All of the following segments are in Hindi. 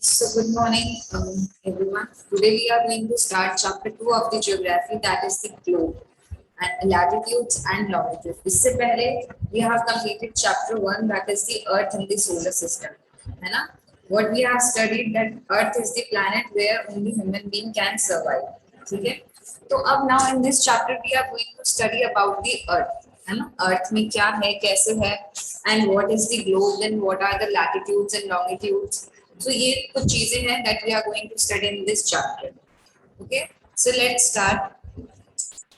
So good morning, everyone. Today we are going to start chapter 2 of the geography, that is the globe and latitudes and longitudes. इससे पहले we have completed chapter 1, that is the earth in the solar system, है ना? What we have studied that earth is the planet where only human being can survive. ठीक है? तो अब now in this chapter we are going to study about the earth, है ना? earth में क्या है, कैसे है, and what is the globe, then what are the latitudes and longitudes. So ये कुछ चीजें हैं that we are going to study in this chapter. Okay, so let's start.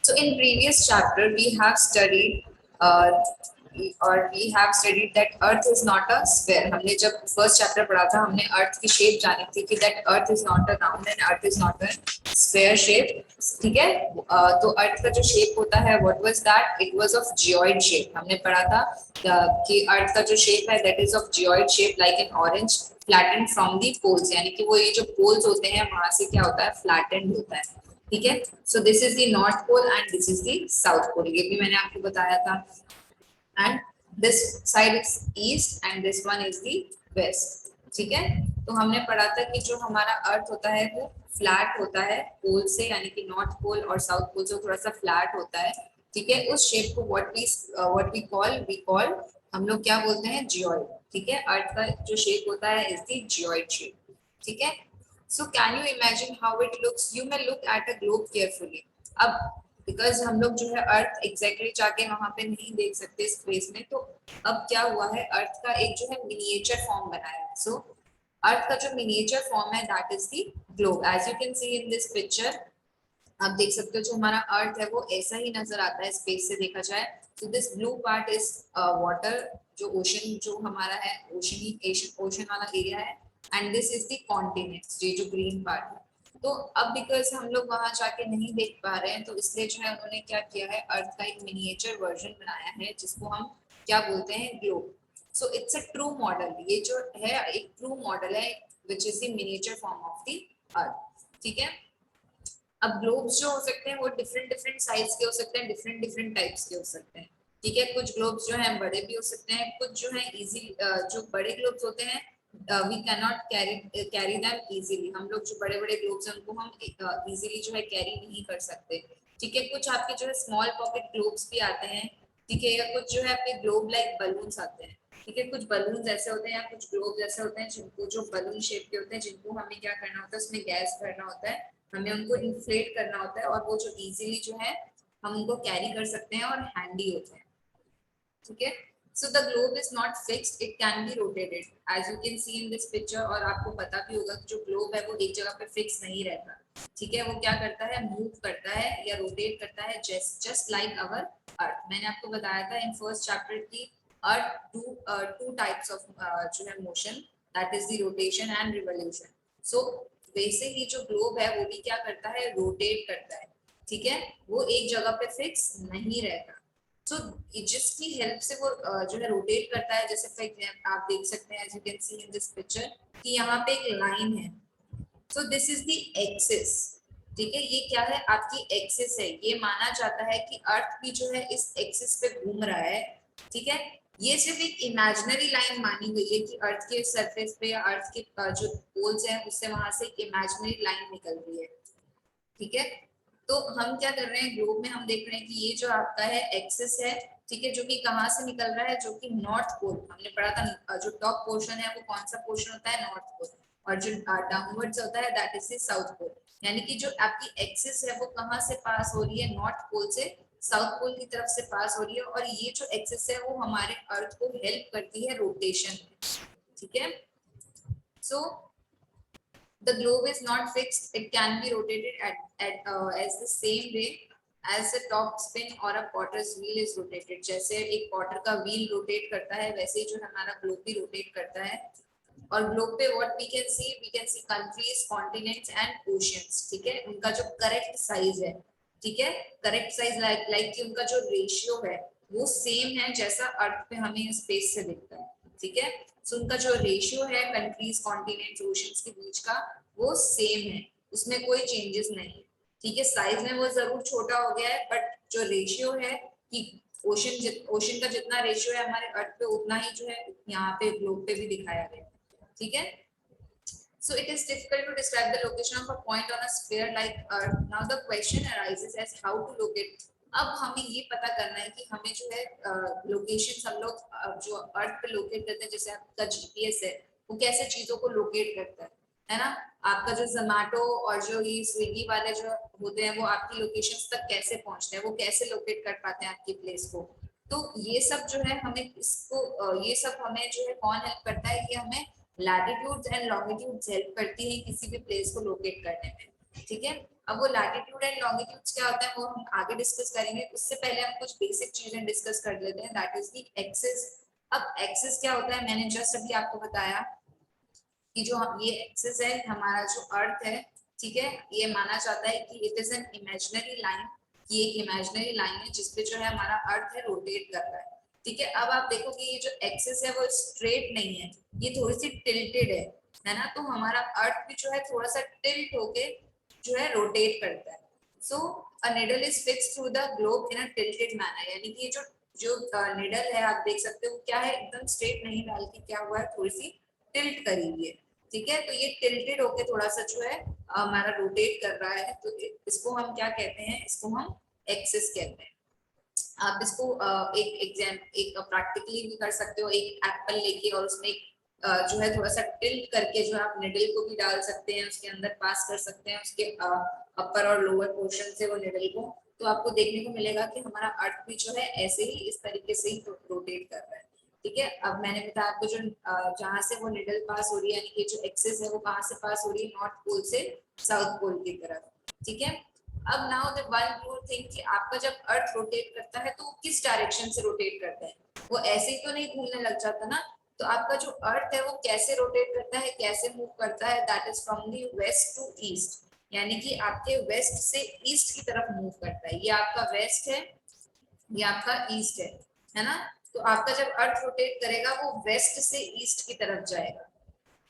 So in previous chapter we have studied we have studied that earth is not a sphere. हमने जब first chapter पढ़ा था हमने earth की shape जानी थी कि that earth is not a round and earth is not a sphere shape. ठीक है, तो earth का जो shape होता है what was that? It was of geoid shape. हमने पढ़ा था कि earth का जो shape है that is of geoid shape like an orange flattened from the poles. यानी कि वो ये जो poles होते हैं वहां से क्या होता है flattened होता है. ठीक है, so this is the north pole and this is the south pole. ये भी मैंने आपको बताया था. And this side is east and this one is the west. ठीक है, तो हमने पढ़ा था कि जो हमारा अर्थ होता है वो फ्लैट होता है पोल से, यानी कि नॉर्थ पोल और साउथ पोल से थोड़ा सा फ्लैट होता है. ठीक है, उस शेप को व्हाट वी कॉल हम लोग क्या बोलते हैं, जियोइड. ठीक है, अर्थ का जो शेप होता है इज द जियोइड शेप. ठीक है, so can you imagine how it looks? You may look at a globe carefully. अब बिकॉज हम लोग जो है अर्थ एग्जैक्टली जाके वहां पे नहीं देख सकते स्पेस में, तो अब क्या हुआ है, अर्थ का एक जो है मिनिएचर फॉर्म बनाया है. सो अर्थ का जो मिनिएचर फॉर्म है that is the globe. As you can see in this picture, आप देख सकते हो जो हमारा अर्थ है वो ऐसा ही नजर आता है स्पेस से देखा जाए. So this blue part is water, जो ओशन जो हमारा है ओशन वाला एरिया है, and this is the continents, ये जो ग्रीन पार्ट है. तो अब बिकॉज हम लोग वहां जाके नहीं देख पा रहे हैं तो इसलिए जो है उन्होंने क्या किया है, अर्थ का एक मिनिएचर वर्जन बनाया है जिसको हम क्या बोलते हैं, globe. So it's a true model. ये जो है एक ट्रू मॉडल है which is the miniature form of the earth. ठीक है, अब ग्लोब्स जो हो सकते हैं वो डिफरेंट डिफरेंट साइज के हो सकते हैं, डिफरेंट डिफरेंट टाइप्स के हो सकते हैं. ठीक है, कुछ ग्लोब्स जो हैं बड़े भी हो सकते हैं, कुछ जो है इजी जो बड़े ग्लोब्स होते हैं we can not carry them easily. हम लोग जो बड़े बड़े ग्लोब्स हैं उनको हम इजीली जो है कैरी नहीं कर सकते. ठीक है, कुछ आपके जो है स्मॉल पॉकेट ग्लोब्स भी आते हैं. ठीक है, या कुछ जो है आपके ग्लोब लाइक बलून्स आते हैं. ठीक है, कुछ बलून ऐसे होते हैं या कुछ ग्लोब ऐसे होते हैं जिनको जो बलून शेप के होते हैं, जिनको हमें क्या करना होता है, उसमें गैस भरना होता है, हमें उनको इन्फ्लेट करना होता है और वो जो इजीली जो है हम उनको कैरी कर सकते हैं और हैंडी होते हैं. ठीक है, so the globe is not fixed, it can be rotated as you can see in this picture. और आपको पता भी होगा कि जो ग्लोब है वो एक जगह पे फिक्स नहीं रहता. ठीक है, वो क्या करता है, मूव करता है या रोटेट करता है, जस्ट लाइक अवर अर्थ. मैंने आपको बताया था इन फर्स्ट चैप्टर की अर्थ टू टाइप्स ऑफ जो है motion, that is the rotation and revolution. So वैसे ही जो ग्लोब है वो भी क्या करता है, रोटेट करता है. ठीक है, वो एक जगह पे फिक्स नहीं रहता. सो जिसकी हेल्प से वो जो है रोटेट करता है, जैसे फॉर एग्जांपल आप देख सकते हैं as you can see in this picture कि यहाँ पे एक लाइन है. So this is the axis. ठीक है, ये क्या है, आपकी एक्सिस है. ये माना जाता है कि अर्थ भी जो है इस एक्सिस पे घूम रहा है. ठीक है, ये सिर्फ एक इमेजिनरी लाइन मानी हुई है कि अर्थ के सरफेस पे या अर्थ के जो पोल्स हैं उससे वहां से एक इमेजिनरी लाइन निकल रही है. ठीक है, तो हम क्या कर रहे हैं, ग्लोब में हम देख रहे हैं कि ये जो आपका है एक्सिस है. ठीक है, जो कि कहाँ से निकल रहा है, जो कि नॉर्थ पोल. हमने पढ़ा था जो टॉप पोर्शन है वो कौन सा पोर्शन होता है, नॉर्थ पोल, और जो डाउनवर्ड्स होता है दैट इज साउथ पोल. यानी कि जो आपकी एक्सिस है वो कहाँ से पास हो रही है, नॉर्थ पोल से साउथ पोल की तरफ से पास हो रही है. और ये जो एक्सिस है वो हमारे अर्थ को हेल्प करती है रोटेशन में. ठीक है, सो the globe is not fixed, it can be rotated as the same way as the top spin or a potter's wheel is rotated. जैसे एक पॉटर का व्हील रोटेट करता है वैसे ही जो हमारा ग्लोब भी रोटेट करता है. और ग्लोब पे what we can see countries, continents and oceans. ठीक है, उनका जो करेक्ट साइज है, ठीक है, करेक्ट साइज लाइक कि उनका जो रेशियो है वो सेम है जैसा अर्थ पे हमें स्पेस से दिखता है. ठीक है, सो उनका जो रेशियो है कंट्रीज, कॉन्टिनेंट्स, ओशंस के बीच का वो सेम है, उसमें कोई चेंजेस नहीं है. ठीक है, साइज में वो जरूर छोटा हो गया है बट जो रेशियो है कि ओशन का जितना रेशियो है हमारे अर्थ पे उतना ही जो है यहाँ पे ग्लोब पे भी दिखाया गया. ठीक है, So it is difficult to describe the location of a point on a sphere like Earth. Now the question arises as how to locate. अब हमें ये पता करना है कि हमें जो है लोकेशन हम लोग जो अर्थ पे लोकेट करते हैं, जैसे आपका जीपीएस है वो कैसे चीजों को लोकेट करता है ना। आपका जो जोमैटो और जो ये स्विगी वाले जो होते हैं वो आपकी लोकेशन तक कैसे पहुंचते हैं, वो कैसे लोकेट कर पाते हैं आपकी प्लेस को। तो ये सब जो है हमें इसको ये सब हमें जो है कौन हेल्प करता है, ये हमें लैटिट्यूड्स एंड लॉन्गिट्यूड्स हेल्प करती है किसी भी प्लेस को लोकेट करने में। ठीक है, अब वो लैटिट्यूड एंड लॉन्गिट्यूड्स क्या होता है वो हम आगे डिस्कस करेंगे। उससे पहले हम कुछ बेसिक चीजें डिस्कस कर लेते हैं, दैट इज द एक्सिस। अब एक्सिस क्या होता है, मैंने जस्ट अभी आपको बताया कि जो ये एक्सिस है हमारा जो अर्थ है, ठीक है, ये माना जाता है कि it is an imaginary line, ये एक इमेजिनरी लाइन है जिसपे जो है हमारा अर्थ है रोटेट कर रहा है। ठीक है, अब आप देखो कि ये जो एक्सिस है वो स्ट्रेट नहीं है, ये थोड़ी सी टिल्टेड है ना। तो हमारा अर्थ भी जो है थोड़ा सा टिल्ट होके जो है रोटेट करता है। So a needle is fixed through the globe in a tilted manner, यानी कि ये जो जो निडल है आप देख सकते हो क्या है, एकदम स्ट्रेट नहीं बल्कि क्या हुआ है थोड़ी सी टिल्ट करी हुई है। ठीक है, तो ये टिल्टेड होके थोड़ा सा जो है हमारा रोटेट कर रहा है, तो इसको हम क्या कहते हैं, इसको हम एक्सिस कहते हैं। आप इसको एक प्रैक्टिकली भी कर सकते हो, एक एप्पल लेके और उसमें जो है थोड़ा सा टिल्ट करके जो है आप निडल को भी डाल सकते हैं, उसके अंदर पास कर सकते हैं उसके अपर और लोअर पोर्शन से वो निडल को, तो आपको देखने को मिलेगा कि हमारा अर्थ भी जो है ऐसे ही इस तरीके से ही रोटेट कर रहा है। ठीक है, अब मैंने बताया आपको जो जहां से वो निडल पास हो रही है, यानी कि जो एक्सिस है वो कहाँ से पास हो रही है, नॉर्थ पोल से साउथ पोल की तरफ। ठीक है, अब now the one more thing कि आपका जब अर्थ रोटेट करता है तो वो किस डायरेक्शन से रोटेट करता है, वो ऐसे ही तो नहीं घूमने लग जाता ना। तो आपका जो अर्थ है वो कैसे रोटेट करता है, कैसे मूव करता है, that is from the west to east, यानी कि आपके वेस्ट से ईस्ट की तरफ मूव करता है। ये आपका वेस्ट है, ये आपका ईस्ट है ना। तो आपका जब अर्थ रोटेट करेगा वो वेस्ट से ईस्ट की तरफ जाएगा।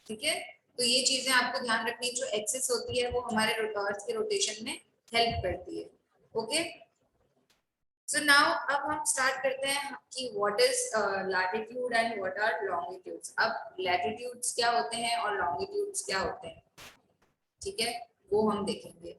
ठीक है, तो ये चीजें आपको ध्यान रखनी, जो एक्सिस होती है वो हमारे अर्थ के रोटेशन में हेल्प करती है। ओके, सो नाउ अब हम स्टार्ट करते हैं कि what is latitude and what are longitudes. अब लैटिट्यूड्स क्या होते हैं और लॉन्गिट्यूड्स क्या होते हैं, ठीक है, वो हम देखेंगे।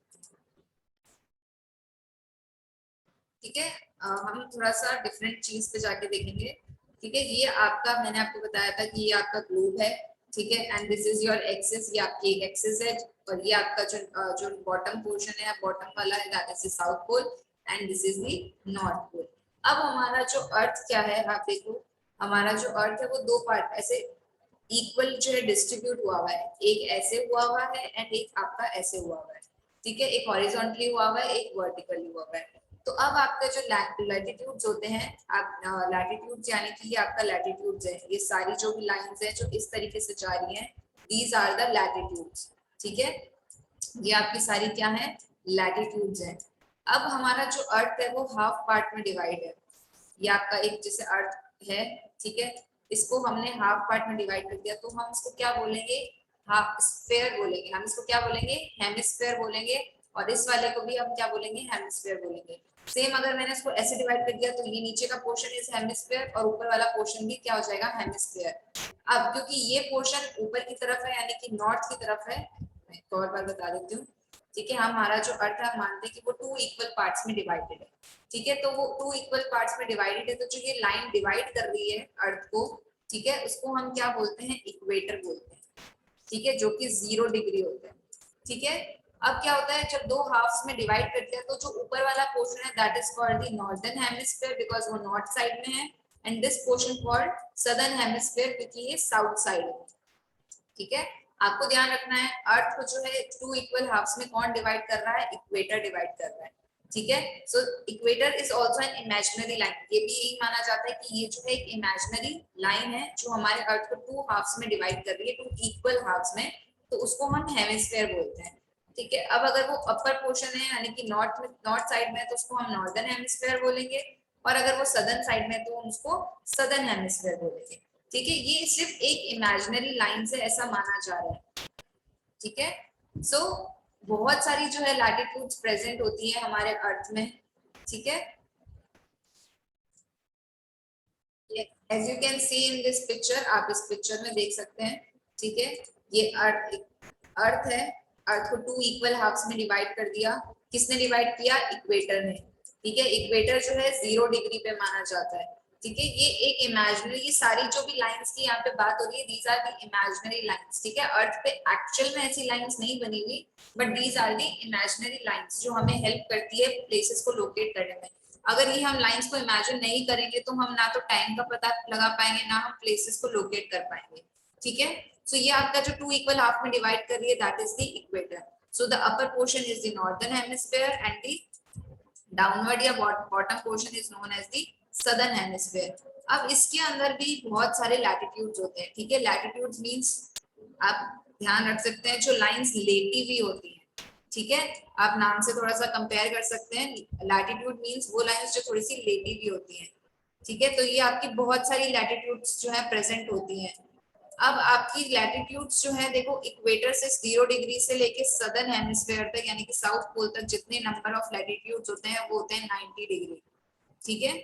ठीक है, हम थोड़ा सा डिफरेंट चीज पे जाके देखेंगे। ठीक है, ये आपका मैंने आपको बताया था कि ये आपका ग्लोब है। ठीक है, and this is your axis, ये आपकी एक एक्सिस है, और ये आपका जो बॉटम पोर्शन है, बॉटम वाला है, that is the south pole and this is the north pole. अब हमारा जो अर्थ क्या है, आप देखो हमारा जो अर्थ है वो दो पार्ट ऐसे इक्वल जो है डिस्ट्रीब्यूट हुआ हुआ है, एक ऐसे हुआ है एंड एक आपका ऐसे हुआ है। ठीक है, एक हॉरिजॉन्टली हुआ है, एक वर्टिकली हुआ है। तो अब आपका जो लैटिट्यूड्स होते हैं, आप लैटिट्यूड्स यानी कि ये आपका लैटिट्यूड्स है, ये सारी जो भी लाइंस है जो इस तरीके से जा रही हैं, दीज आर द लैटिट्यूड्स। ठीक है, ये आपकी सारी क्या है, लैटिट्यूड्स है। अब हमारा जो अर्थ है वो हाफ पार्ट में डिवाइड है, ये आपका एक जैसे अर्थ है, ठीक है, इसको हमने हाफ पार्ट में डिवाइड कर दिया, तो हम इसको क्या बोलेंगे, हाफ स्फीयर बोलेंगे। हम इसको क्या बोलेंगे, हेमिस्फीयर बोलेंगे, और इस वाले को भी हम क्या बोलेंगे, हेमिस्फीयर बोलेंगे। सेम अगर मैंने इसको ऐसे डिवाइड कर दिया तो ये नीचे का पोर्शन इज हेमिस्फीयर और ऊपर वाला पोर्शन भी क्या हो जाएगा, हेमिस्फीयर। अब क्योंकि ये पोर्शन ऊपर की तरफ है यानी कि नॉर्थ की तरफ है, मैं एक और बार बता देती हूँ। ठीक है, हमारा जो अर्थ है हम मानते हैं कि वो टू इक्वल पार्ट्स में डिवाइडेड है। ठीक है, तो वो टू इक्वल पार्ट्स में डिवाइडेड है, तो जो ये लाइन डिवाइड कर रही है अर्थ को, ठीक है, उसको हम क्या बोलते हैं, इक्वेटर बोलते हैं। ठीक है, जो कि 0 डिग्री होता है। ठीक है, अब क्या होता है जब दो हाफ्स में डिवाइड करते हैं तो जो ऊपर वाला पोर्शन है that is called the northern hemisphere because वो नॉर्थ साइड में है, and this portion called southern hemisphere क्योंकि ये साउथ साइड है। ठीक है, आपको ध्यान रखना है अर्थ को जो है टू इक्वल हाफ्स में कौन डिवाइड कर रहा है, इक्वेटर डिवाइड कर रहा है। ठीक है, so equator is also an imaginary line, ये भी यही माना जाता है कि ये जो है एक इमेजिनरी लाइन है जो हमारे अर्थ को टू हाफ्स में डिवाइड कर रही है, टू इक्वल हाफ्स में, तो उसको हम हेमिस्फीयर बोलते हैं। ठीक है, अब अगर वो अपर पोर्शन है यानी कि नॉर्थ साइड में है तो उसको हम नॉर्दर्न हेमिस्फीयर बोलेंगे, और अगर वो सदर्न साइड में है तो हम उसको सदर्न हेमिस्फीयर बोलेंगे। ठीक है, ये सिर्फ एक इमेजिनरी लाइन से ऐसा माना जा रहा है। ठीक है, सो बहुत सारी जो है लैटिट्यूड्स प्रेजेंट होती है हमारे अर्थ में। ठीक है, as you can see in this picture, आप इस पिक्चर में देख सकते हैं। ठीक है, ये अर्थ अर्थ है, अर्थ को 2 इक्वल हाफ्स में डिवाइड कर दिया। किसने डिवाइड किया? इक्वेटर ने। ठीक है, इक्वेटर जो है 0 डिग्री पे माना जाता है। ठीक है, ये एक इमेजिनरी, ये सारी जो भी लाइंस की यहाँ पे बात हो रही है, these are the imaginary lines. ठीक है, अर्थ पे एक्चुअल में ऐसी लाइंस नहीं बनी हुई, but these are the imaginary lines जो हमें हेल्प करती है प्लेसेस को लोकेट करने में। अगर ये हम लाइंस को इमेजिन नहीं करेंगे तो हम ना तो टाइम का पता लगा पाएंगे, ना हम प्लेसेस को लोकेट कर पाएंगे। ठीक है, सो ये आपका जो 2 इक्वल हाफ में डिवाइड कर रही है, that is the equator. So the upper portion is the northern hemisphere and the downward या bottom portion is known as the southern hemisphere. अब इसके अंदर भी बहुत सारे लैटिट्यूड्स होते हैं। ठीक है, लैटिट्यूड्स मींस आप ध्यान रख सकते हैं जो लाइंस लेटी हुई होती हैं। ठीक है, आप नाम से थोड़ा सा कंपेयर कर सकते हैं। लैटिट्यूड मींस वो लाइंस जो थोड़ी सी लेटी हुई होती हैं। ठीक है, तो ये आपकी बहुत सारी लैटिट्यूड्स जो है प्रेजेंट होती हैं। अब आपकी लैटिट्यूड्स जो है देखो, इक्वेटर से 0 डिग्री से लेके सदर्न हेमिस्फीयर तक यानी कि साउथ पोल तक जितने नंबर ऑफ लैटिट्यूड्स होते हैं वो होते हैं 90 डिग्री। ठीक है,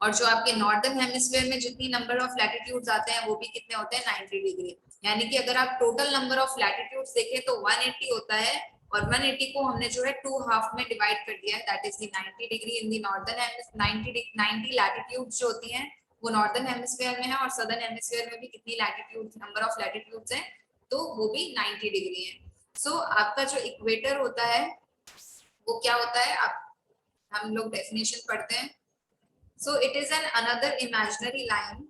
और जो आपके नॉर्दर्न हेमिस्फीयर में जितनी नंबर ऑफ लैटिट्यूड्स आते हैं वो भी कितने होते हैं? 90 डिग्री। यानी कि अगर आप टोटल नंबर ऑफ लैटिट्यूड्स देखें तो 180 होता है, और 180 को हमने जो है 2 हाफ में डिवाइड कर दिया है, that is the 90 degree in the northern hemisphere. 90 latitudes जो होती हैं वो नॉर्दर्न हेमिस्फीयर में है, और सदर्न हेमिस्फीयर में भी कितनी लैटिट्यूड, नंबर ऑफ लैटिट्यूड्स हैं, तो वो भी 90 डिग्री है। सो आपका जो इक्वेटर होता है वो क्या होता है, आप हम लोग डेफिनेशन पढ़ते हैं। So it is an another imaginary line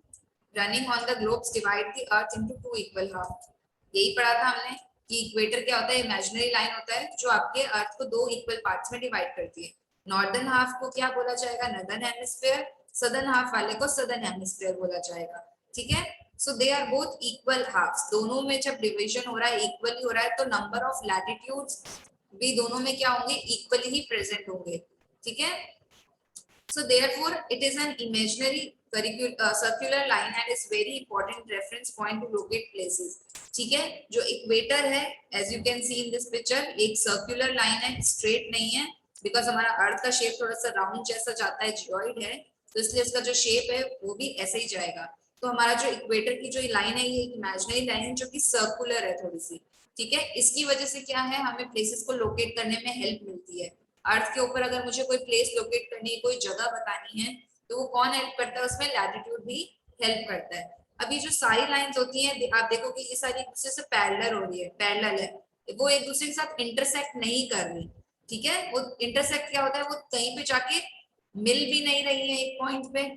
running on the globes divide the earth into 2 equal half। यही पढ़ा था हमने कि इक्वेटर क्या होता है? इमेजिनरी लाइन होता है जो आपके अर्थ को 2 इक्वल पार्ट्स में डिवाइड करती है। नॉर्दर्न हाफ को क्या बोला जाएगा? Northern hemisphere. सदर्न हाफ वाले को सदर्न हेमिस्फीयर बोला जाएगा। ठीक है, so they are both equal halves. दोनों में जब डिवीजन हो रहा है, इक्वली हो रहा है, तो नंबर ऑफ लैटिट्यूड्स भी दोनों में क्या होंगे? इक्वली ही प्रेजेंट होंगे। ठीक है, so therefore it is an imaginary circular line and is very important reference point to locate places। ठीक है, जो इक्वेटर है as you can see in this picture, एक circular line है, straight नहीं है, because हमारा अर्थ का शेप थोड़ा सा राउंड जैसा जाता है, जियोइड है, तो इसलिए इसका जो शेप है वो भी ऐसे ही जाएगा। तो हमारा जो इक्वेटर की जो लाइन है, ये एक इमेजिनरी लाइन है जो कि सर्कुलर है थोड़ी सी। ठीक है, इसकी वजह से क्या है, हमें प्लेसेस को लोकेट करने में हेल्प मिलती है। अर्थ के ऊपर अगर मुझे कोई प्लेस लोकेट करनी है, कोई जगह बतानी है, तो वो कौन हेल्प करता है? उसमें लैटिट्यूड भी हेल्प करता है। अभी जो सारी लाइंस होती हैं, आप देखोगे ये सारी एक दूसरे से पैरेलल हो रही है, पैरेलल है, वो एक दूसरे के साथ इंटरसेक्ट नहीं कर रही। ठीक है, वो इंटरसेक्ट क्या होता है? वो कहीं पे जाके मिल भी नहीं रही है एक पॉइंट पे,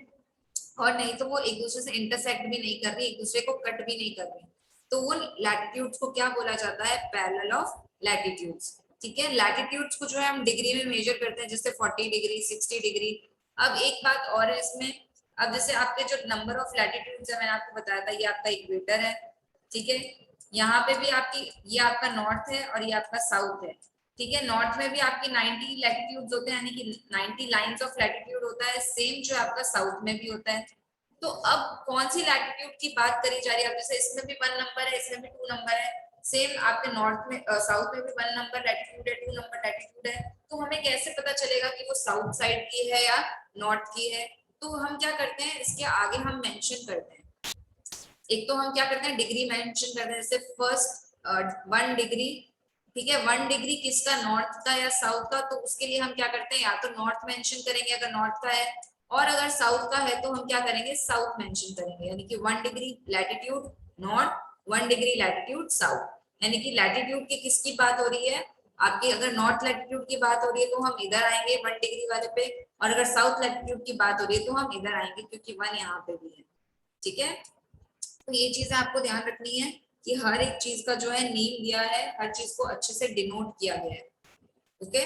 और नहीं तो वो एक दूसरे से इंटरसेक्ट भी नहीं कर रही, एक दूसरे को कट भी नहीं कर रही। तो वो लैटिट्यूड्स को क्या बोला जाता है? Parallel of latitudes. ठीक है, लैटिट्यूड्स को जो है हम डिग्री में मेजर करते हैं, जैसे 40 डिग्री, 60 डिग्री। अब एक बात और है इसमें, अब जैसे आपके जो नंबर ऑफ लैटिट्यूड्स है, मैंने आपको बताया था, ये आपका इक्वेटर है। ठीक है, यहाँ पे भी आपकी, ये आपका नॉर्थ है और ये आपका साउथ है। ठीक है, नॉर्थ में भी आपकी 90 लैटिट्यूड्स होते हैं, यानी कि 90 लाइंस ऑफ लैटिट्यूड होता है, सेम जो आपका साउथ में भी होता है। तो अब कौन सी लैटिट्यूड की बात करी जा रही है? अब जैसे इसमें भी 1 नंबर है, इसमें भी 2 नंबर है, सेम आपके नॉर्थ में साउथ में भी 1 नंबर लैटिट्यूड है, 2 नंबर लैटिट्यूड है, तो हमें कैसे पता चलेगा कि वो साउथ साइड की है या नॉर्थ की है? तो हम क्या करते हैं, इसके आगे हम मेंशन करते हैं। एक तो हम क्या करते हैं, डिग्री मेंशन करते हैं, जैसे फर्स्ट 1 डिग्री। ठीक है, 1 डिग्री किसका? नॉर्थ का या साउथ का? तो उसके लिए हम क्या करते हैं, या तो नॉर्थ मेंशन करेंगे अगर नॉर्थ का है, और अगर साउथ का है तो हम क्या करेंगे? साउथ मेंशन करेंगे। यानी कि 1 degree latitude north, 1 degree latitude south. यानी कि लैटिट्यूड की किसकी बात हो रही है? आपकी अगर नॉर्थ लैटिट्यूड की बात हो रही है तो हम इधर आएंगे 1 डिग्री वाले पे, और अगर साउथ लैटिट्यूड की बात हो रही है तो हम इधर आएंगे, क्योंकि 1 यहाँ पे भी है। ठीक है, तो ये चीजें आपको ध्यान रखनी है कि हर एक चीज का जो है नेम दिया है, हर चीज को अच्छे से डिनोट किया गया है। Okay,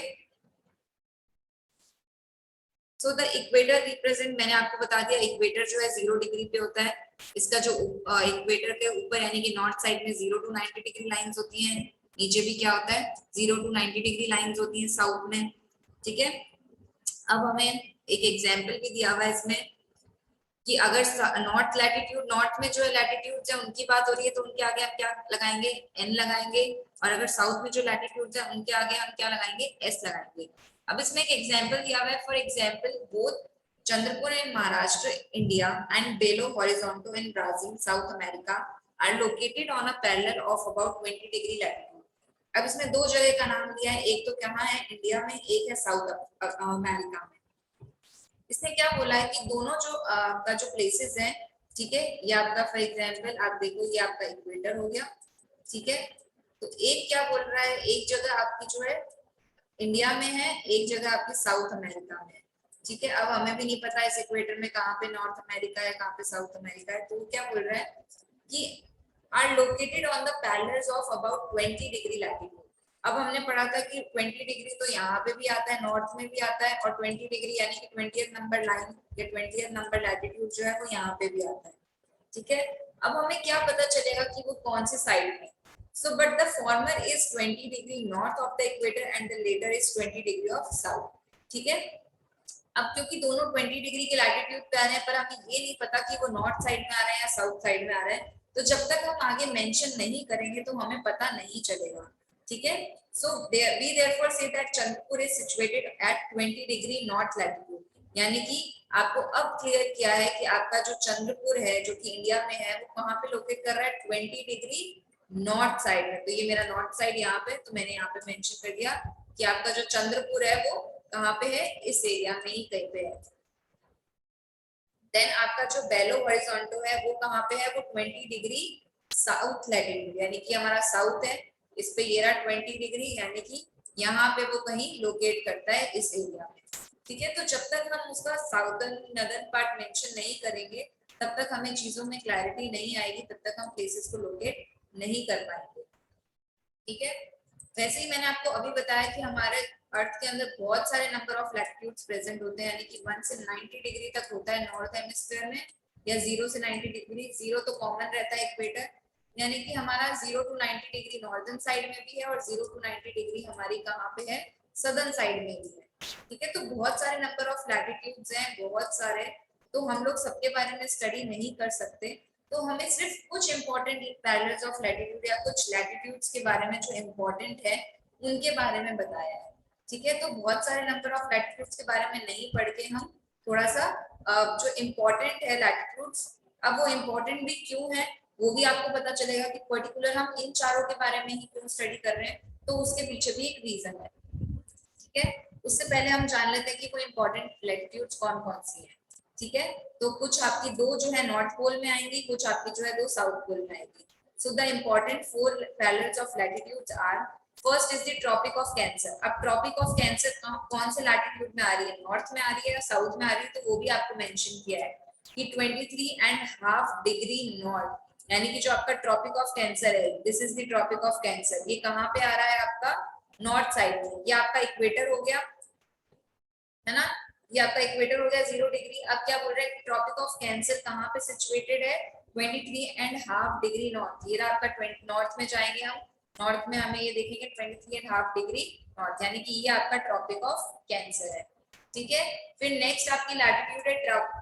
so the equator represent, मैंने आपको बता दिया, इक्वेटर जो है 0 डिग्री पे होता है। इसका जो इक्वेटर के ऊपर यानी कि नॉर्थ साइड में 0 to 90 डिग्री लाइंस होती हैं, नीचे भी क्या होता है? 0 to 90 डिग्री लाइंस होती हैं साउथ में। ठीक है, अब हमें एक एग्जाम्पल भी दिया हुआ है इसमें कि अगर नॉर्थ लैटिट्यूड, नॉर्थ में जो है लैटिट्यूड है उनकी बात हो रही है, तो उनके आगे हम क्या लगाएंगे? एन लगाएंगे, और अगर साउथ में जो लैटिट्यूड है उनके आगे हम क्या लगाएंगे? एस लगाएंगे। अब इसमें एक एग्जांपल दिया हुआ है, for example both Chandrapur in Maharashtra India and Belo Horizonte in Brazil South America are located on a parallel of about 20 degree latitude. अब इसमें दो जगह का नाम दिया है, एक तो कहाँ है इंडिया में, एक है साउथ अमेरिका में। इसने क्या बोला है कि दोनों जो आपका जो प्लेसेस हैं, ठीक है, ये आपका फॉर एग्जांपल आप देखो ये आपका इक्वेटर हो गया, ठीक है। तो एक क्या बोल रहा है, एक जगह आपकी जो है इंडिया में है, एक जगह आपकी साउथ अमेरिका में है, ठीक है। अब हमें भी नहीं पता इस इक्वेटर में कहाँ पे नॉर्थ अमेरिका है, कहाँ पे साउथ अमेरिका है। तो वो क्या बोल रहा है कि are located on the parallels of about 20 degree latitude. अब हमने पढ़ा था कि 20 डिग्री तो यहाँ पे भी आता है, नॉर्थ में भी आता है, और 20 डिग्री यानी कि 20th नंबर लाइन या 20th नंबर लैटिट्यूड जो है वो यहाँ पे भी आता है, ठीक है। अब हमें क्या पता चलेगा कि वो कौन से साइड में। So but the former is 20 degree north of the equator and the latter is 20 degree of south, ठीक है। अब क्योंकि दोनों 20 डिग्री के लैटिट्यूड पे आ रहे हैं, पर हमें ये नहीं पता कि वो नॉर्थ साइड में आ रहे हैं या साउथ साइड में आ रहे हैं, तो जब तक हम आगे मेंशन नहीं करेंगे तो हमें पता नहीं चलेगा, ठीक है। सो we therefore say that Chandrapur is situated at 20 degree north latitude, यानी कि आपको अब क्लियर किया है कि आपका जो चंद्रपुर है जो कि इंडिया में है वो कहाँ पे लोकेट कर रहा है, 20 डिग्री नॉर्थ साइड में। तो ये मेरा नॉर्थ साइड यहाँ पे, तो मैंने यहाँ पे मेंशन कर दिया कि आपका जो चंद्रपुर है वो कहाँ पे है, इस एरिया में ही कहीं पे है। देन आपका जो बेलो हॉरिजॉन्टल है वो कहाँ पे है, वो 20 डिग्री साउथ लैटिट्यूड, यानी कि हमारा साउथ है, इस पे ये रहा 20 डिग्री, यानी कि यहाँ पे वो कहीं लोकेट करता है इस एरिया में, ठीक है। तो जब तक हम उसका साउथर्न नदर्न पार्ट मेंशन नहीं करेंगे तब तक हमें चीजों में क्लैरिटी नहीं आएगी, तब तक हम प्लेसेस को लोकेट नहीं कर पाएंगे, ठीक है। वैसे ही मैंने आपको अभी बताया कि हमारे अर्थ के अंदर बहुत सारे नंबर ऑफ लैटिट्यूड्स प्रेजेंट होते हैं, यानी कि 1 से 90 डिग्री तक होता है नॉर्थ हेमिस्फीयर में, या 0 से 90 डिग्री। 0 तो कॉमन रहता है इक्वेटर, यानी कि हमारा 0 to 90 डिग्री नॉर्दर्न साइड में भी है और 0 to 90 डिग्री हमारी कहाँ पे है, सदर्न साइड में भी है, ठीक है। तो बहुत सारे नंबर ऑफ लैटिट्यूड्स हैं, बहुत सारे, तो हम लोग सबके बारे में स्टडी नहीं कर सकते। तो हमें सिर्फ कुछ इंपॉर्टेंट पैरेलल्स ऑफ लैटिट्यूड या कुछ लैटिट्यूड्स के बारे में जो इंपॉर्टेंट है उनके बारे में बताया है, ठीक है। तो बहुत सारे नंबर ऑफ लैटिट्यूड्स के बारे में नहीं पढ़ के हम थोड़ा सा जो इम्पोर्टेंट है लैटिट्यूड्स, अब वो इम्पोर्टेंट भी क्यों है वो भी आपको पता चलेगा कि पर्टिकुलर हम इन चारों के बारे में ही क्यों स्टडी कर रहे हैं, तो उसके पीछे भी एक रीजन है, ठीक है। उससे पहले हम जान लेते हैं कि कोई इंपॉर्टेंट लैटिट्यूड्स कौन कौन सी है, ठीक है। तो कुछ आपकी दो जो है नॉर्थ पोल में आएंगी, कुछ आपकी जो है दो साउथ पोल में आएंगी। So the important 4 parallels of latitudes are, first is the tropic of cancer. अब ट्रॉपिक ऑफ कैंसर कौन से लैटिट्यूड में आ रही है, नॉर्थ में आ रही है या साउथ में आ रही है, तो वो भी आपको मेंशन किया है कि 23.5 डिग्री नॉर्थ, यानी कि जो आपका ट्रॉपिक ऑफ कैंसर है, this is the tropic of cancer, ये कहाँ पे आ रहा है आपका, नॉर्थ साइड में। ये आपका इक्वेटर हो गया, है ना, ये आपका इक्वेटर हो गया 0 डिग्री। अब क्या बोल रहे हैं, ट्रॉपिक ऑफ कैंसर कहाँ पे सिचुएटेड है, 23.5 डिग्री नॉर्थ। ये आपका 20 नॉर्थ में जाएंगे हम, नॉर्थ में हमें ये देखेंगे 23.5 डिग्री नॉर्थ, यानी कि ये आपका ट्रॉपिक ऑफ कैंसर है, ठीक है। फिर नेक्स्ट आपकी लैटिट्यूड है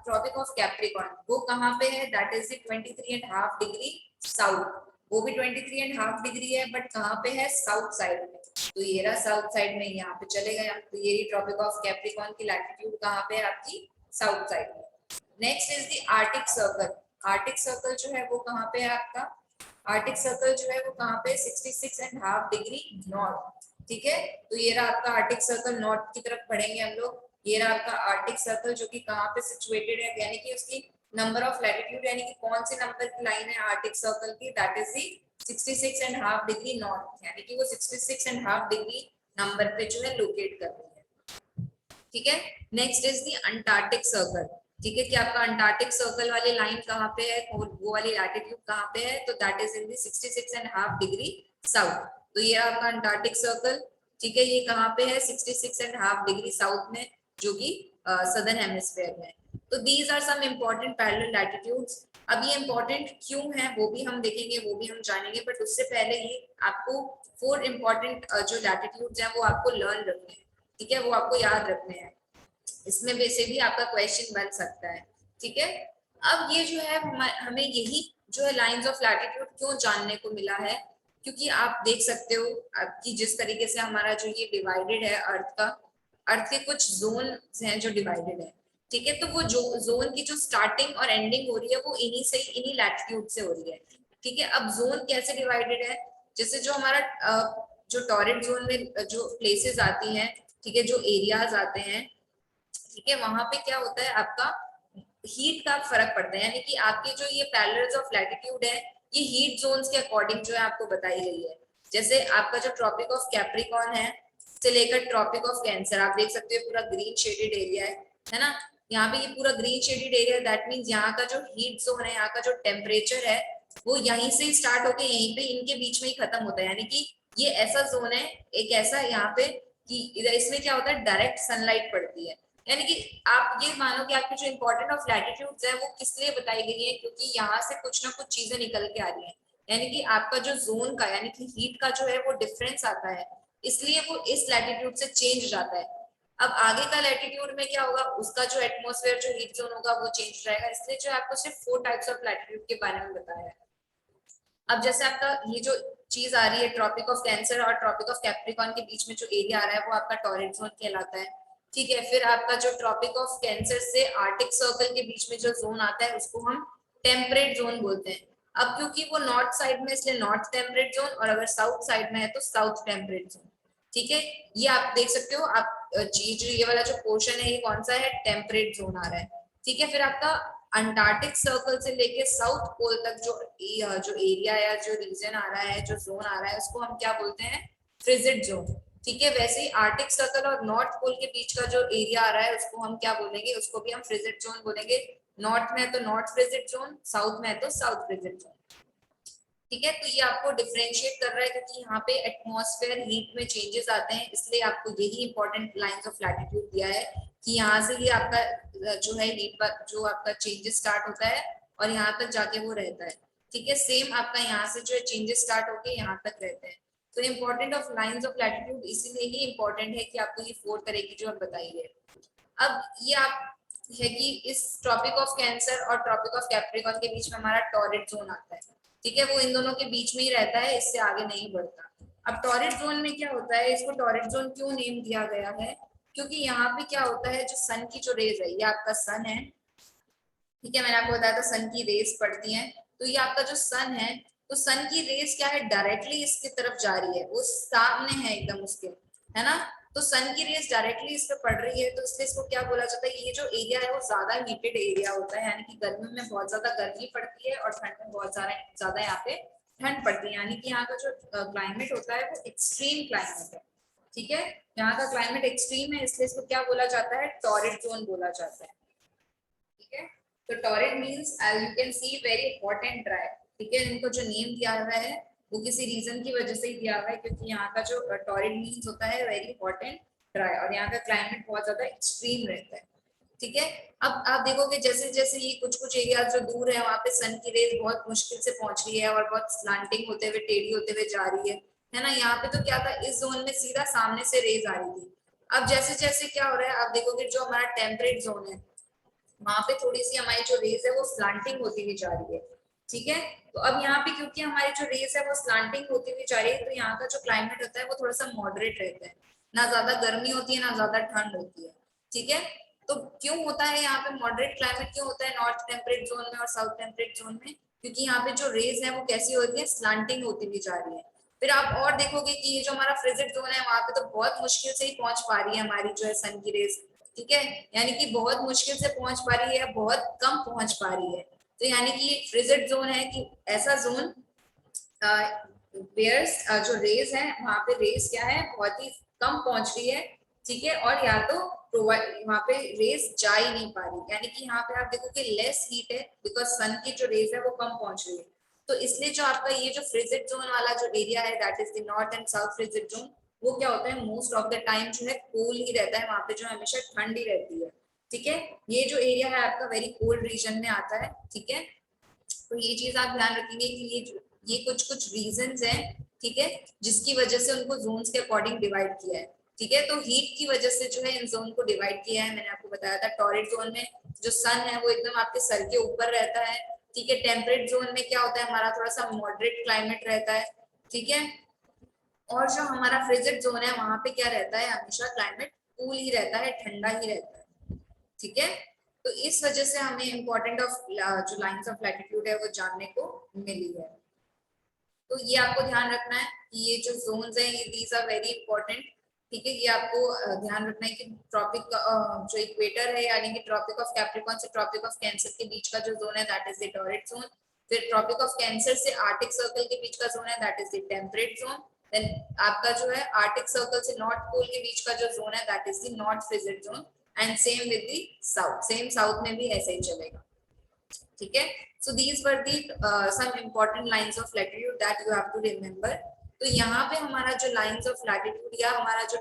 ट्रॉपिक ऑफ कैप्रिकॉर्न, वो कहाँ पे है, दैट इज 23.5 डिग्री साउथ, वो भी 23.5 डिग्री है, बट कहाँ पे है, साउथ साइड में। तो ये रहा साउथ साइड में, यहाँ पे चले गए हम, तो ये ट्रॉपिक ऑफ कैप्रिकॉर्न की लैटिट्यूड कहाँ पे है आपकी, साउथ साइड में। Next is the Arctic circle. Arctic circle जो है वो कहाँ पे है आपका, आर्टिक सर्कल जो है वो कहाँ पे, 66.5 डिग्री नॉर्थ, ठीक है। तो ये रहा आपका आर्टिक सर्कल, नॉर्थ की तरफ बढ़ेंगे हम लोग। ये रहा आपका आर्टिक सर्कल जो कि कहाँ पे सिचुएटेड है, यानी कि उसकी नंबर ऑफ लैटिट्यूड, यानी कि कौन से नंबर की लाइन है आर्टिक सर्कल की, that is the 66.5 degree north, यानी कि वो 66.5 डिग्री नंबर पे जो है लोकेट कर रही है, ठीक है। Next is the Antarctic circle, ठीक है, कि आपका अंटार्कटिक सर्कल वाली लाइन कहाँ पे है, वो वाली लैटिट्यूड कहाँ पे है, तो that is in the 66.5 degree south. तो ये आपका अंटार्कटिक सर्कल, ठीक है, ये कहाँ पे है, 66.5 डिग्री साउथ में, जो कि सदर्न हेमिस्फीयर में। तो these are some important parallel latitudes. अब ये इम्पोर्टेंट क्यों है वो भी हम देखेंगे, वो भी हम जानेंगे, बट उससे पहले ये आपको 4 इम्पोर्टेंट जो लैटिट्यूड्स हैं वो आपको लर्न रखने हैं, ठीक है, वो आपको याद रखने हैं, इसमें वैसे भी आपका क्वेश्चन बन सकता है, ठीक है। अब ये जो है हमें यही जो है लाइंस ऑफ लैटिट्यूड क्यों जानने को मिला है, क्योंकि आप देख सकते हो कि जिस तरीके से हमारा जो ये डिवाइडेड है अर्थ का, अर्थ के कुछ जोन हैं जो डिवाइडेड है, ठीक है। तो वो जो जोन की जो स्टार्टिंग और एंडिंग हो रही है वो इन्हीं से, इन्हीं लैटिट्यूड से हो रही है। ठीक है, अब जोन कैसे डिवाइडेड है, जैसे जो हमारा जो टॉरिड जोन में जो प्लेसेस आती हैं, ठीक है, जो एरियाज आते हैं, ठीक है, वहां पे क्या होता है आपका हीट का फर्क पड़ता है, यानी कि आपके जो ये पैरेलल्स ऑफ लैटिट्यूड है ये हीट जोन्स के अकॉर्डिंग जो है आपको बताई गई है। जैसे आपका जो ट्रॉपिक ऑफ कैप्रिकॉन है से लेकर ट्रॉपिक ऑफ कैंसर, आप देख सकते हो पूरा ग्रीन शेडेड एरिया है ना, यहाँ पे ये पूरा green shaded area, that means यहाँ का जो हीट जोन है, यहाँ का जो टेम्परेचर है वो यहीं से स्टार्ट होके यहीं पे इनके बीच में ही खत्म होता है, यानी कि ये ऐसा जोन है एक ऐसा यहाँ पे कि इधर इसमें क्या होता है डायरेक्ट सनलाइट पड़ती है, यानी कि आप ये मानो कि आपके जो इंपॉर्टेंट ऑफ लैटिट्यूड्स है वो किस लिए बताई गई है, क्योंकि यहाँ से कुछ ना कुछ चीजें निकल के आ रही हैं, यानी कि आपका जो जोन का यानी कि हीट का जो है वो डिफरेंस आता है, इसलिए वो इस लैटिट्यूड से चेंज हो जाता है। अब आगे का लैटिट्यूड में क्या होगा, उसका जो एटमॉस्फेयर जो हीट जोन होगा वो चेंज हो जाएगा, इसलिए जो आपको सिर्फ 4 टाइप्स ऑफ लैटिट्यूड के बारे में बताया है। अब जैसे आपका ये जो चीज आ रही है ट्रॉपिक ऑफ कैंसर और ट्रॉपिक ऑफ कैप्रिकॉन के बीच में जो एरिया आ रहा है वो आपका टॉरिड जोन कहलाता है, ठीक है। फिर आपका जो ट्रॉपिक ऑफ कैंसर से आर्टिक सर्कल के बीच में जो जोन आता है उसको हम टेम्परेट जोन बोलते हैं। अब क्योंकि वो नॉर्थ साइड में इसलिए नॉर्थ टेम्परेट जोन, और अगर साउथ साइड में है तो साउथ टेम्परेट जोन, ठीक है। ये आप देख सकते हो, आप ये वाला जो पोर्शन है ये कौन सा है, टेम्परेट जोन आ रहा है, ठीक है। फिर आपका अंटार्कटिक सर्कल से लेके साउथ पोल तक जो एरिया या जो रीजन आ रहा है, जो जोन आ रहा है, उसको हम क्या बोलते हैं, फ्रिजिड जोन, ठीक है। वैसे ही आर्टिक सर्कल और नॉर्थ पोल के बीच का जो एरिया आ रहा है उसको हम क्या बोलेंगे, उसको भी हम फ्रिजिड जोन बोलेंगे। नॉर्थ में है तो नॉर्थ फ्रिजिड जोन, साउथ में है तो साउथ फ्रिजिड जोन, ठीक है। तो ये आपको डिफरेंशिएट कर रहा है क्योंकि यहाँ पे एटमॉस्फेयर हीट में चेंजेस आते हैं, इसलिए आपको यही इंपॉर्टेंट लाइंस ऑफ लैटिट्यूड दिया है कि यहाँ से ही आपका जो है हीट जो आपका चेंजेस स्टार्ट होता है और यहाँ तक जाके वो रहता है, ठीक है। सेम आपका यहाँ से जो है चेंजेस स्टार्ट होके यहाँ तक रहते हैं। तो important of lines of latitude इसीलिए ही इम्पोर्टेंट है कि आपको ये 4 तरह की जो हम बताइए। अब ये आप है कि इस ट्रॉपिक ऑफ कैंसर और ट्रॉपिक ऑफ कैप्रिकॉन के बीच में हमारा टॉरिड जोन आता है, ठीक है, वो इन दोनों के बीच में ही रहता है, इससे आगे नहीं बढ़ता। अब टॉरिड जोन में क्या होता है, इसको टॉरिड जोन क्यों नेम दिया गया है, क्योंकि यहाँ पे क्या होता है, जो सन की जो रेज है, ये आपका सन है, ठीक है, मैंने आपको बताया था सन की रेज पड़ती हैं, तो ये आपका जो सन है, तो सन की रेज क्या है, डायरेक्टली इसकी तरफ जा रही है, वो सामने है एकदम उसके, है ना। तो सन की रेज डायरेक्टली इस पे पड़ रही है, तो इसलिए इसको क्या बोला जाता है, ये जो एरिया है वो ज्यादा हीटेड एरिया होता है, यानी कि गर्मी में बहुत ज्यादा गर्मी पड़ती है और ठंड में बहुत ज्यादा यहाँ पे ठंड पड़ती है, यानी कि यहाँ का जो क्लाइमेट होता है वो एक्सट्रीम क्लाइमेट है, ठीक है। यहाँ का क्लाइमेट एक्सट्रीम है, इसलिए इसको क्या बोला जाता है, टॉरिड जोन बोला जाता है, ठीक है। तो torrid means you can C very hot and dry, ठीक है। इनको जो नेम दिया हुआ है वो किसी रीजन की वजह से ही दिया हुआ है, क्योंकि यहाँ का जो टॉरिड मींस होता है वेरी हॉट एंड ड्राई, और यहाँ का क्लाइमेट बहुत ज्यादा एक्सट्रीम रहता है, ठीक है। अब आप देखोगे जैसे जैसे ये कुछ कुछ एरिया जो दूर है वहां पे सन की रेज बहुत मुश्किल से पहुंच रही है और बहुत स्लांटिंग होते हुए टेढ़ी होते हुए जा रही है ना। यहाँ पे तो क्या था, इस जोन में सीधा सामने से रेज आ रही थी। अब जैसे जैसे क्या हो रहा है, आप देखोगे जो हमारा टेम्परेट जोन है वहां पे थोड़ी सी हमारी जो रेस है वो स्लांटिंग होती हुई जा रही है, ठीक है। तो अब यहाँ पे क्योंकि हमारी जो रेस है वो स्लांटिंग होती हुई जा रही है, तो यहाँ का जो क्लाइमेट होता है वो थोड़ा सा मॉडरेट रहता है, ना ज्यादा गर्मी होती है ना ज्यादा ठंड होती है, ठीक है। तो क्यों होता है यहाँ पे मॉडरेट क्लाइमेट, क्यों होता है नॉर्थ टेम्परेट जोन में और साउथ टेम्परेट जोन में, क्योंकि यहाँ पे जो रेज है वो कैसी होती है, स्लांटिंग होती हुई जा रही है। फिर आप और देखोगे कि ये जो हमारा फ्रिजिड जोन है वहां पे तो बहुत मुश्किल से ही पहुंच पा रही है हमारी जो है सन की रेज, ठीक है, यानी कि बहुत मुश्किल से पहुंच पा रही है, बहुत कम पहुंच पा रही है। तो यानी कि फ्रिजिड जोन है कि ऐसा जोन बेयर्स जो रेस है वहां पे रेस क्या है, बहुत ही कम पहुंच रही है, ठीक है, और या तो प्रोवाइड वहां पे रेस जा ही नहीं पा रही, यानी कि यहाँ पे आप देखो कि लेस हीट है बिकॉज सन की जो रेस है वो कम पहुंच रही है। तो इसलिए जो आपका ये जो फ्रिजिड जोन वाला जो एरिया है that is the north and south frigid zone, वो क्या होता है मोस्ट ऑफ द टाइम जो है कूल ही रहता है, वहां पे जो हमेशा ठंड ही रहती है, ठीक है। ये जो एरिया है आपका वेरी कोल्ड रीजन में आता है, ठीक है। तो ये चीज आप ध्यान रखेंगे कि ये कुछ कुछ रीजंस हैं, ठीक है, जिसकी वजह से उनको जोन्स के अकॉर्डिंग डिवाइड किया है, ठीक है। तो हीट की वजह से जो है इन जोन को डिवाइड किया है, मैंने आपको बताया था टॉरिड जोन में जो सन है वो एकदम आपके सर के ऊपर रहता है, ठीक है। टेम्परेट जोन में क्या होता है, हमारा थोड़ा सा मॉडरेट क्लाइमेट रहता है, ठीक है। और जो हमारा फ्रिजिड जोन है वहां पे क्या रहता है, हमेशा क्लाइमेट कूल ही रहता है, ठंडा ही रहता है, ठीक है। तो इस वजह से हमें इम्पोर्टेंट ऑफ जो लाइंस ऑफ लैटिट्यूड है वो जानने को मिली है। तो ये आपको ध्यान रखना है कि ये जो जोन्स हैं ये दीज आर वेरी इंपॉर्टेंट, ठीक है। ये आपको ध्यान रखना है कि ट्रॉपिक जो इक्वेटर है यानी कि ट्रॉपिक ऑफ कैप्रिकॉर्न से ट्रॉपिक ऑफ कैंसर के बीच का जो जोन है that is the torrid zone. फिर ट्रॉपिक ऑफ कैंसर से आर्टिक सर्कल के बीच का जोन है that is the temperate zone. Then आपका जो है आर्टिक सर्कल से नॉर्थ पोल के बीच का जो जोन है that is the north frigid zone. And same with the south, same south में भी ऐसे ही चलेगा, ठीक है। So these were the some important lines of latitude that you have to remember. तो यहाँ पे हमारा जो लाइंस ऑफ लैटिट्यूड या हमारा जो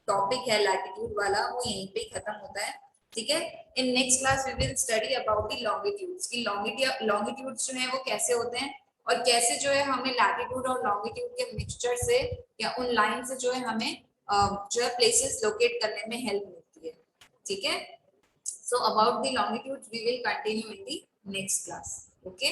टॉपिक है लैटिट्यूड वाला वो यहीं पे खत्म होता है, ठीक है। In next class we will study about the longitudes की लॉन्गिट्यूड्स जो है वो कैसे होते हैं और कैसे जो है हमें लैटिट्यूड और लॉन्गिट्यूड के मिक्सचर से या उन लाइन से जो है हमें जो है प्लेसेस लोकेट करने में हेल्प मिलती है, ठीक है। So about the longitudes we will continue in the next class. Okay.